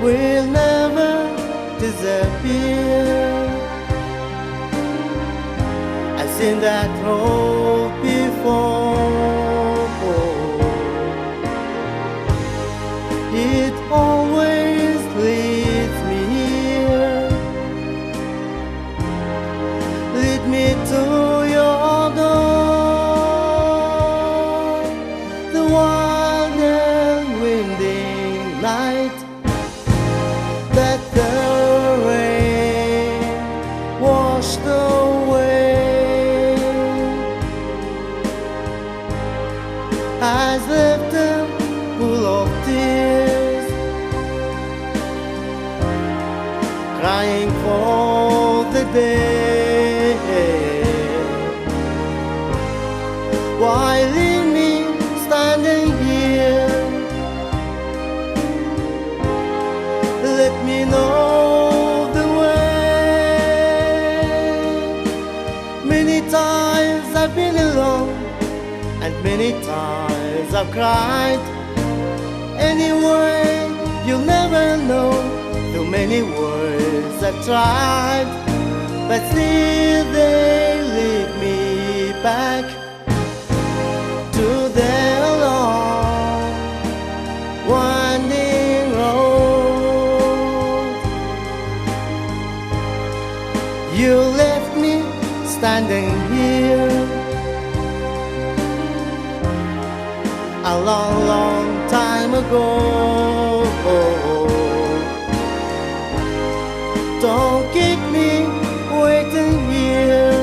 will never disappear. I've seen that road before. It always leads me here. Lead me to your door. The wild and winding night that the rain washed away has left them full of tears, crying for the day. Why leave me standing here? Let me know the way. Many times I've been alone, and many times I've cried. Anyway, you'll never know. Through many words I've tried, but still they lead me back to their long winding road. You left me standing here a long, long time ago. Don't keep me waiting here.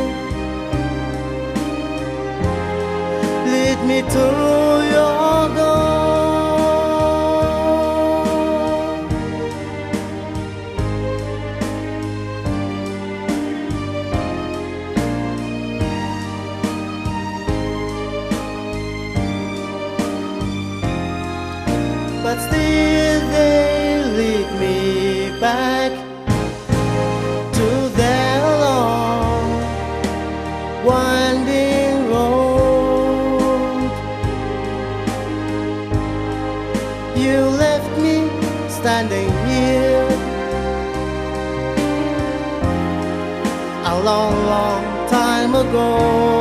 Lead me to your door. But still they lead me back to their long winding road. You left me standing here a long, long time ago.